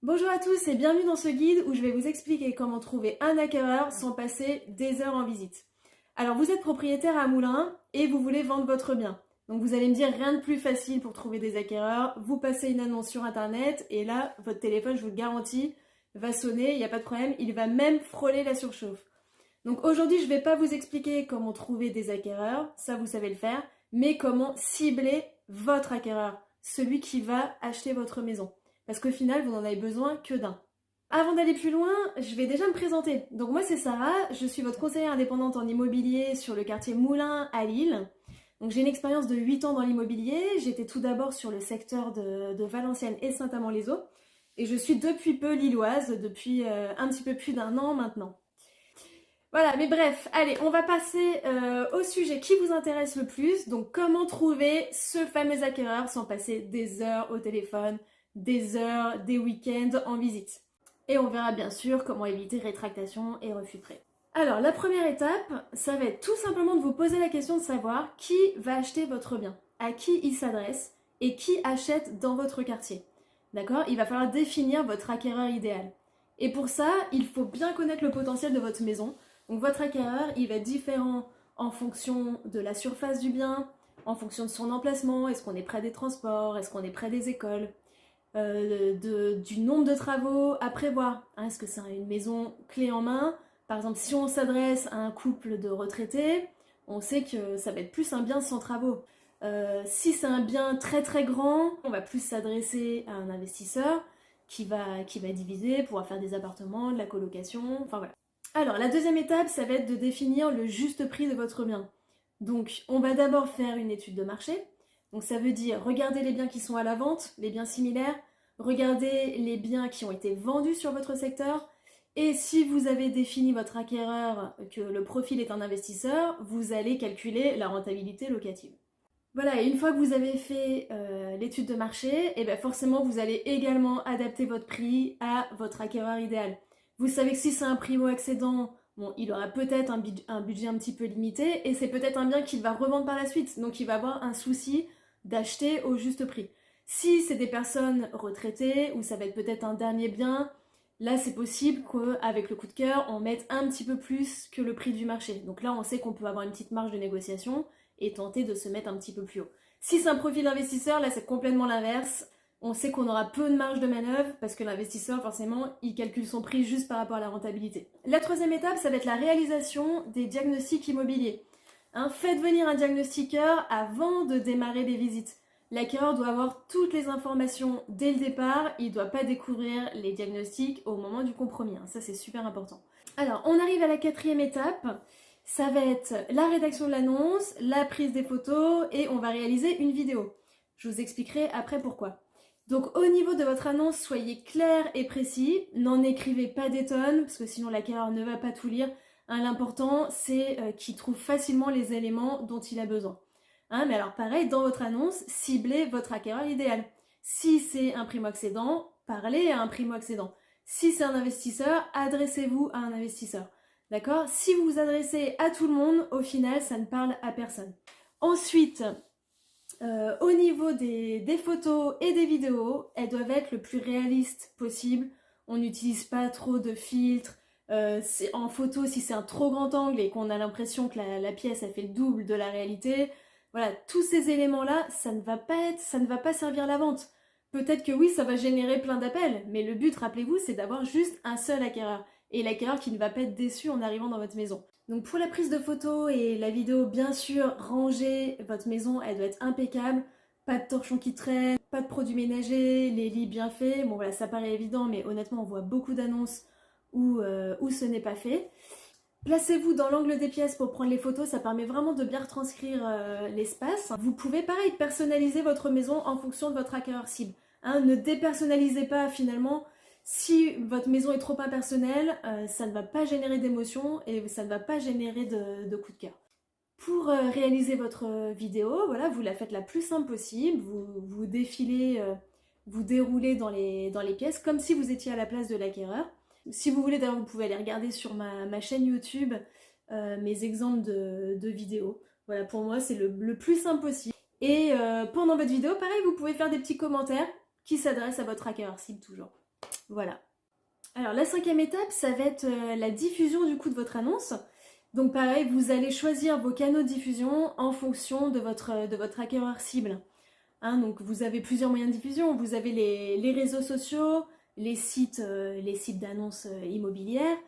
Bonjour à tous et bienvenue dans ce guide où je vais vous expliquer comment trouver un acquéreur sans passer des heures en visite. Alors vous êtes propriétaire à Moulins et vous voulez vendre votre bien. Donc vous allez me dire rien de plus facile pour trouver des acquéreurs, vous passez une annonce sur internet et là votre téléphone, je vous le garantis, va sonner, il n'y a pas de problème, il va même frôler la surchauffe. Donc aujourd'hui je ne vais pas vous expliquer comment trouver des acquéreurs, ça vous savez le faire, mais comment cibler votre acquéreur, celui qui va acheter votre maison. Parce qu'au final, vous n'en avez besoin que d'un. Avant d'aller plus loin, je vais déjà me présenter. Donc moi c'est Sarah, je suis votre conseillère indépendante en immobilier sur le quartier Moulins à Lille. Donc j'ai une expérience de 8 ans dans l'immobilier, j'étais tout d'abord sur le secteur de Valenciennes et Saint-Amand-les-Eaux. Et je suis depuis peu lilloise, depuis un petit peu plus d'un an maintenant. Voilà, mais bref, allez, on va passer au sujet qui vous intéresse le plus. Donc comment trouver ce fameux acquéreur sans passer des heures au téléphone, des heures, des week-ends en visite. Et on verra bien sûr comment éviter rétractation et refus de prêt. Alors la première étape, ça va être tout simplement de vous poser la question de savoir qui va acheter votre bien, à qui il s'adresse et qui achète dans votre quartier. D'accord? Il va falloir définir votre acquéreur idéal. Et pour ça, il faut bien connaître le potentiel de votre maison. Donc votre acquéreur, il va être différent en fonction de la surface du bien, en fonction de son emplacement, est-ce qu'on est près des transports, est-ce qu'on est près des écoles, du nombre de travaux à prévoir. Hein, est-ce que c'est une maison clé en main? Par exemple, si on s'adresse à un couple de retraités, on sait que ça va être plus un bien sans travaux. Si c'est un bien très très grand, on va plus s'adresser à un investisseur qui va diviser, pouvoir faire des appartements, de la colocation, enfin voilà. Alors, la deuxième étape, ça va être de définir le juste prix de votre bien. Donc, on va d'abord faire une étude de marché. Donc, ça veut dire regarder les biens qui sont à la vente, les biens similaires, regarder les biens qui ont été vendus sur votre secteur. Et si vous avez défini votre acquéreur, que le profil est un investisseur, vous allez calculer la rentabilité locative. Voilà, et une fois que vous avez fait l'étude de marché, et bien forcément vous allez également adapter votre prix à votre acquéreur idéal. Vous savez que si c'est un primo-accédant, bon, il aura peut-être un budget un petit peu limité et c'est peut-être un bien qu'il va revendre par la suite, donc il va avoir un souci d'acheter au juste prix. Si c'est des personnes retraitées ou ça va être peut-être un dernier bien, là c'est possible qu'avec le coup de cœur, on mette un petit peu plus que le prix du marché. Donc là on sait qu'on peut avoir une petite marge de négociation et tenter de se mettre un petit peu plus haut. Si c'est un profil d'investisseur, là c'est complètement l'inverse. On sait qu'on aura peu de marge de manœuvre parce que l'investisseur, forcément, il calcule son prix juste par rapport à la rentabilité. La troisième étape, ça va être la réalisation des diagnostics immobiliers. Hein, faites venir un diagnostiqueur avant de démarrer les visites. L'acquéreur doit avoir toutes les informations dès le départ, il ne doit pas découvrir les diagnostics au moment du compromis. Hein, ça c'est super important. Alors, on arrive à la quatrième étape. Ça va être la rédaction de l'annonce, la prise des photos et on va réaliser une vidéo. Je vous expliquerai après pourquoi. Donc au niveau de votre annonce, soyez clair et précis, n'en écrivez pas des tonnes parce que sinon l'acquéreur ne va pas tout lire. Hein, l'important c'est qu'il trouve facilement les éléments dont il a besoin. Hein, mais alors pareil, dans votre annonce, ciblez votre acquéreur idéal. Si c'est un primo-accédant, parlez à un primo-accédant. Si c'est un investisseur, adressez-vous à un investisseur. D'accord? Si vous vous adressez à tout le monde, au final, ça ne parle à personne. Ensuite, au niveau des photos et des vidéos, elles doivent être le plus réalistes possible. On n'utilise pas trop de filtres. En photo, si c'est un trop grand angle et qu'on a l'impression que la pièce a fait le double de la réalité, voilà, tous ces éléments-là, ça ne va pas servir la vente. Peut-être que oui, ça va générer plein d'appels, mais le but, rappelez-vous, c'est d'avoir juste un seul acquéreur. Et l'acquéreur qui ne va pas être déçu en arrivant dans votre maison. Donc pour la prise de photos et la vidéo, bien sûr, rangez votre maison, elle doit être impeccable. Pas de torchons qui traînent, pas de produits ménagers, les lits bien faits. Bon voilà, ça paraît évident, mais honnêtement, on voit beaucoup d'annonces où ce n'est pas fait. Placez-vous dans l'angle des pièces pour prendre les photos, ça permet vraiment de bien retranscrire l'espace. Vous pouvez pareil personnaliser votre maison en fonction de votre acquéreur cible. Hein, ne dépersonnalisez pas finalement. Si votre maison est trop impersonnelle, ça ne va pas générer d'émotion et ça ne va pas générer de coup de cœur. Pour réaliser votre vidéo, voilà, vous la faites la plus simple possible, vous défilez, vous déroulez dans les pièces comme si vous étiez à la place de l'acquéreur. Si vous voulez, d'ailleurs, vous pouvez aller regarder sur ma chaîne YouTube mes exemples de vidéos. Voilà, pour moi, c'est le plus simple possible. Et pendant votre vidéo, pareil, vous pouvez faire des petits commentaires qui s'adressent à votre acquéreur cible toujours. Voilà. Alors la 5e étape, ça va être la diffusion du coup de votre annonce. Donc pareil, vous allez choisir vos canaux de diffusion en fonction de votre acquéreur cible. Hein, donc vous avez plusieurs moyens de diffusion. Vous avez les réseaux sociaux, les sites d'annonces immobilières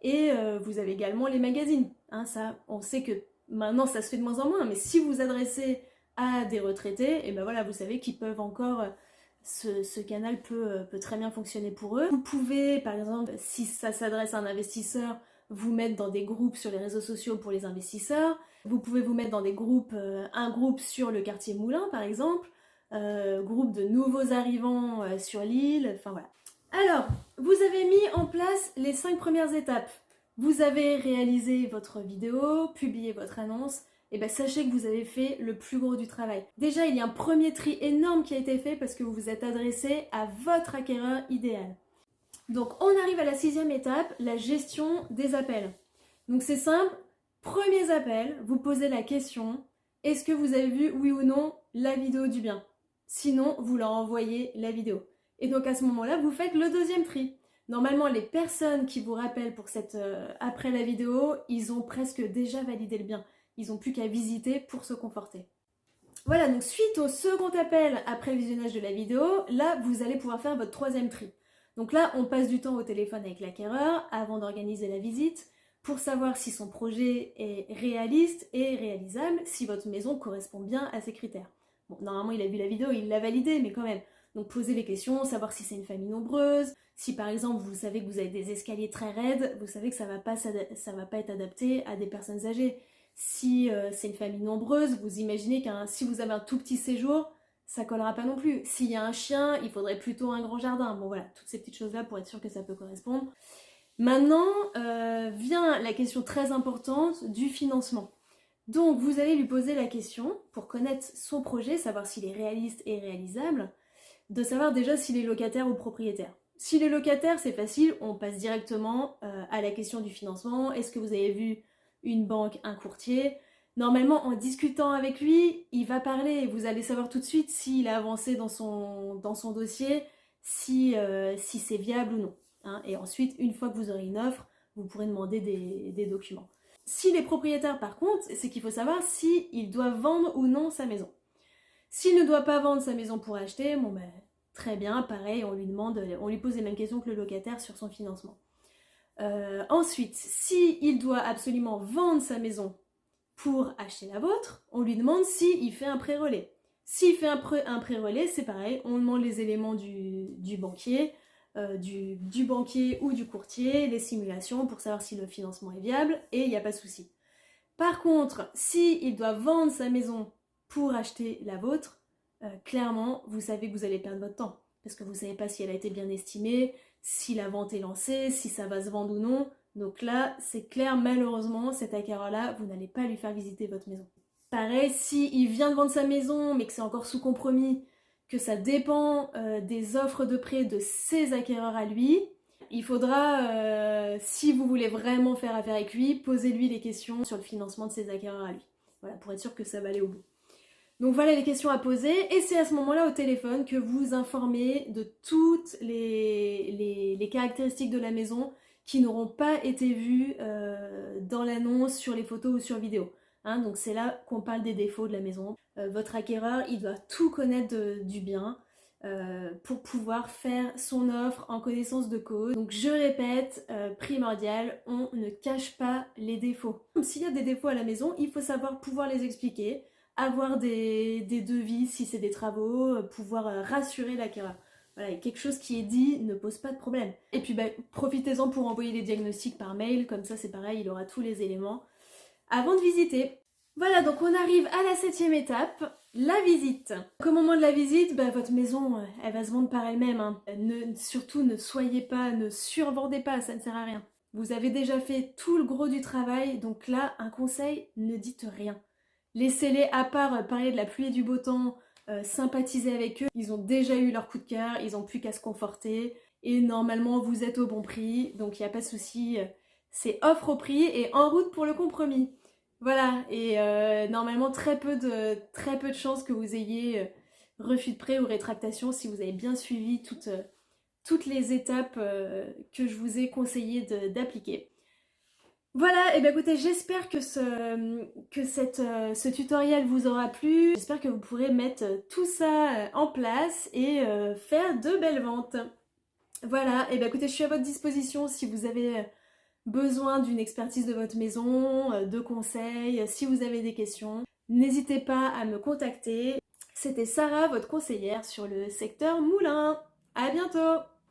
et vous avez également les magazines. Hein, ça, on sait que maintenant ça se fait de moins en moins, mais si vous vous adressez à des retraités, et ben voilà, vous savez qu'ils peuvent encore... ce canal peut très bien fonctionner pour eux. Vous pouvez, par exemple, si ça s'adresse à un investisseur, vous mettre dans des groupes sur les réseaux sociaux pour les investisseurs. Vous pouvez vous mettre dans des groupes, un groupe sur le quartier Moulin par exemple, groupe de nouveaux arrivants sur l'île, enfin voilà. Alors, vous avez mis en place les 5 premières étapes. Vous avez réalisé votre vidéo, publié votre annonce, et bien sachez que vous avez fait le plus gros du travail. Déjà, il y a un premier tri énorme qui a été fait parce que vous vous êtes adressé à votre acquéreur idéal. Donc on arrive à la 6e étape, la gestion des appels. Donc c'est simple, premiers appels, vous posez la question, est-ce que vous avez vu, oui ou non, la vidéo du bien? Sinon, vous leur envoyez la vidéo. Et donc à ce moment-là, vous faites le 2e tri. Normalement, les personnes qui vous rappellent pour après la vidéo, ils ont presque déjà validé le bien. Ils n'ont plus qu'à visiter pour se conforter. Voilà, donc suite au second appel après le visionnage de la vidéo, là, vous allez pouvoir faire votre 3e tri. Donc là, on passe du temps au téléphone avec l'acquéreur avant d'organiser la visite pour savoir si son projet est réaliste et réalisable, si votre maison correspond bien à ses critères. Bon, normalement, il a vu la vidéo, il l'a validé, mais quand même. Donc posez les questions, savoir si c'est une famille nombreuse, si par exemple vous savez que vous avez des escaliers très raides, vous savez que ça va pas être adapté à des personnes âgées. Si c'est une famille nombreuse, vous imaginez que si vous avez un tout petit séjour, ça collera pas non plus. S'il y a un chien, il faudrait plutôt un grand jardin. Bon voilà, toutes ces petites choses-là pour être sûr que ça peut correspondre. Maintenant, vient la question très importante du financement. Donc vous allez lui poser la question, pour connaître son projet, savoir s'il est réaliste et réalisable, de savoir déjà s'il est locataire ou propriétaire. S'il est locataire, c'est facile, on passe directement à la question du financement. Est-ce que vous avez vu une banque, un courtier? Normalement, en discutant avec lui, il va parler et vous allez savoir tout de suite s'il a avancé dans son dossier, si c'est viable ou non. Hein. Et ensuite, une fois que vous aurez une offre, vous pourrez demander des documents. S'il est propriétaire, par contre, c'est qu'il faut savoir s'il doit vendre ou non sa maison. S'il ne doit pas vendre sa maison pour acheter, bon ben, très bien, pareil, on lui pose les mêmes questions que le locataire sur son financement. Ensuite, s'il doit absolument vendre sa maison pour acheter la vôtre, on lui demande s'il fait un pré-relais. S'il fait un pré-relais, c'est pareil, on demande les éléments du banquier, du banquier ou du courtier, les simulations pour savoir si le financement est viable, et il n'y a pas de souci. Par contre, s'il doit vendre sa maison pour acheter la vôtre, clairement, vous savez que vous allez perdre votre temps. Parce que vous ne savez pas si elle a été bien estimée, si la vente est lancée, si ça va se vendre ou non. Donc là, c'est clair, malheureusement, cet acquéreur-là, vous n'allez pas lui faire visiter votre maison. Pareil, s'il vient de vendre sa maison, mais que c'est encore sous compromis, que ça dépend des offres de prêt de ses acquéreurs à lui, il faudra, si vous voulez vraiment faire affaire avec lui, poser-lui les questions sur le financement de ses acquéreurs à lui. Voilà, pour être sûr que ça va aller au bout. Donc voilà les questions à poser, et c'est à ce moment-là au téléphone que vous informez de toutes les caractéristiques de la maison qui n'auront pas été vues dans l'annonce, sur les photos ou sur vidéo. Hein, donc c'est là qu'on parle des défauts de la maison. Votre acquéreur, il doit tout connaître du bien pour pouvoir faire son offre en connaissance de cause. Donc je répète, primordial, on ne cache pas les défauts. S'il y a des défauts à la maison, il faut savoir pouvoir les expliquer, avoir des devis si c'est des travaux, pouvoir rassurer l'acquéreur. Voilà, et quelque chose qui est dit ne pose pas de problème. Et puis profitez-en pour envoyer les diagnostics par mail, comme ça c'est pareil, il aura tous les éléments avant de visiter. Voilà, donc on arrive à la 7e étape, la visite. Au moment de la visite, votre maison, elle va se vendre par elle-même. Hein. Surtout ne soyez pas, ne survendez pas, ça ne sert à rien. Vous avez déjà fait tout le gros du travail, donc là, un conseil, ne dites rien. Laissez-les, à part parler de la pluie et du beau temps, sympathiser avec eux. Ils ont déjà eu leur coup de cœur, ils n'ont plus qu'à se conforter. Et normalement, vous êtes au bon prix, donc il n'y a pas de souci. C'est offre au prix et en route pour le compromis. Voilà, et normalement très peu de chances que vous ayez refus de prêt ou rétractation si vous avez bien suivi toutes toutes les étapes que je vous ai conseillé d'appliquer. Voilà, et bien écoutez, j'espère que ce tutoriel vous aura plu. J'espère que vous pourrez mettre tout ça en place et faire de belles ventes. Voilà, et bien écoutez, je suis à votre disposition si vous avez besoin d'une expertise de votre maison, de conseils, si vous avez des questions. N'hésitez pas à me contacter. C'était Sarah, votre conseillère sur le secteur moulin. À bientôt!